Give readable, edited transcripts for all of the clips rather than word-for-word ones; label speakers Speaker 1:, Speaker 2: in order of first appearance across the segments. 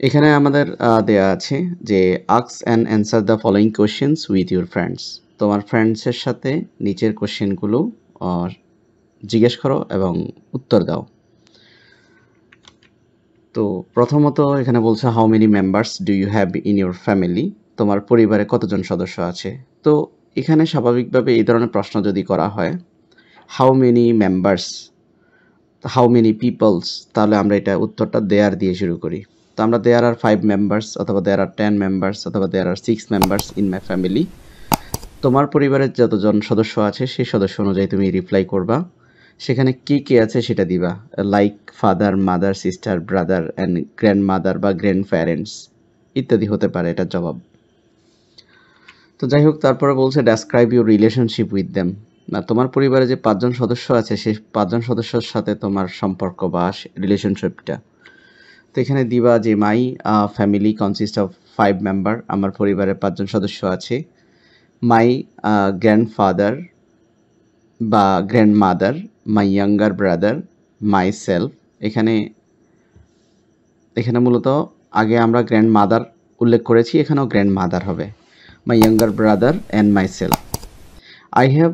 Speaker 1: এখানে আমাদের দেয়া আছে যে ask and answer the following questions with your friends. তোমার ফ্রেন্ডসের সাথে নিচের কোশ্চেনগুলো জিজ্ঞেস করো এবং উত্তর দাও। তো প্রথমত এখানে বলছে how many members do you have in your family? তোমার পরিবারে কতজন সদস্য আছে? তো এখানে স্বাভাবিকভাবে এই ধরনের প্রশ্ন যদি করা হয় how many members, how many peoples, তাহলে আমরা এটা উত্তরটা দেয়ার দিয়ে শুরু করি। তো আমরা দেয়ার আর 5 মেম্বার্স অথবা দেয়ার আর 10 মেম্বার্স অথবা দেয়ার আর 6 মেম্বার্স ইন মাই ফ্যামিলি। তোমার পরিবারের যতজন সদস্য আছে সেই সদস্য অনুযায়ী তুমি রিপ্লাই করবা। সেখানে কে আছে সেটা দিবা, like father, mother, sister, brother and grandmother বা গ্র্যান্ড প্যারেন্টস ইত্যাদি হতে পারে এটার জবাব। তো যাই হোক, তারপরে বলছে describe your relationship with them. না, তোমার পরিবারে যে 5 জন সদস্য আছে সেই 5 জন সদস্যের সাথে তোমার সম্পর্ক বা রিলেশনশিপটা। তো এখানে দিবা যে my family consist of 5 member, আমার পরিবারে 5 জন সদস্য আছে। মাই গ্র্যান্ডফাদার বা grandmother, my younger brother, my self. এখানে এখানে মূলত আগে আমরা গ্র্যান্ডমাদার উল্লেখ করেছি, এখানেও গ্র্যান্ডমাদার হবে। My younger brother and my self. I have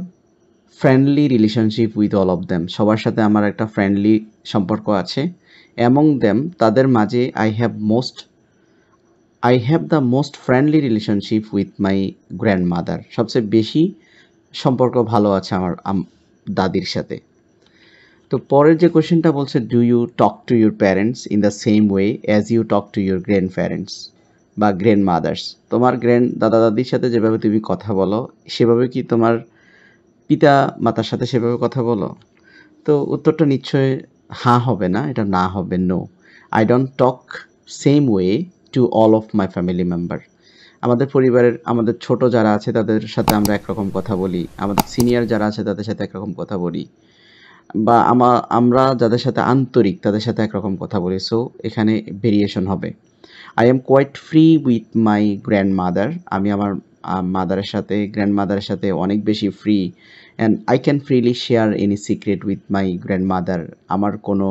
Speaker 1: friendly relationship with all of them. সবার সাথে আমার একটা ফ্রেন্ডলি সম্পর্ক আছে। অ্যামং দেম, তাদের মাঝে I have the most friendly relationship with my grandmother. সবচেয়ে বেশি সম্পর্ক ভালো আছে আমার দাদির সাথে। তো পরের যে কোশ্চেনটা বলছে do you talk to your parents in the same way as you talk to your grandparents বা গ্র্যান্ড মাদার্স? তোমার দাদা দাদির সাথে যেভাবে তুমি কথা বলো সেভাবে কি তোমার পিতা মাতার সাথে সেভাবে কথা বলো? তো উত্তরটা নিশ্চয়ই হ্যাঁ হবে না, এটা না হবে no. I don't talk same way to all of my family member. আমাদের পরিবারের আমাদের ছোট যারা আছে তাদের সাথে আমরা একরকম কথা বলি, আমাদের সিনিয়র যারা আছে তাদের সাথে একরকম কথা বলি, বা আমরা যাদের সাথে আন্তরিক তাদের সাথে একরকম কথা বলি। সো এখানে ভেরিয়েশন হবে। I am quite free with my grandmother. আমি আমার মাদারের সাথে গ্র্যান্ডমাদারের সাথে অনেক বেশি free. And I can freely share any secret with my grandmother. আমার কোনো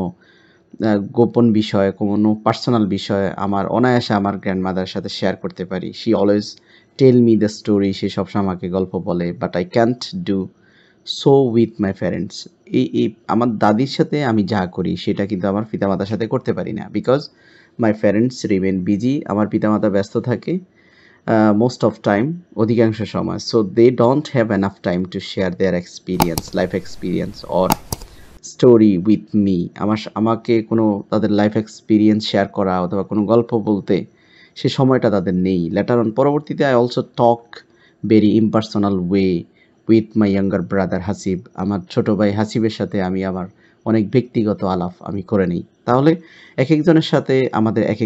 Speaker 1: গোপন বিষয়, কোনো পার্সোনাল বিষয় আমার অনায়াসে আমার গ্র্যান্ডমাদারের সাথে শেয়ার করতে পারি। She always tell me the story. সে সবসময় আমাকে গল্প বলে। But I can't do so with my parents. এই আমার দাদির সাথে আমি যা করি সেটা কিন্তু আমার পিতামাতার সাথে করতে পারি না। Because my parents remain busy. আমার পিতামাতা ব্যস্ত থাকে মোস্ট অফ টাইম, অধিকাংশ সময়। So they don't have enough time to share their experience, life experience or story with me. আমাকে কোনো তাদের লাইফ এক্সপিরিয়েন্স শেয়ার করা অথবা কোনো গল্প বলতে সে সময়টা তাদের নেই। লেটার অন পরবর্তীতে I also talk very impersonal way with my younger brother Hasib. আমার ছোট ভাই হাসিবের সাথে আমি আমার অনেক ব্যক্তিগত আলাপ আমি করে নিই। তাহলে এক একজনের সাথে আমাদের এক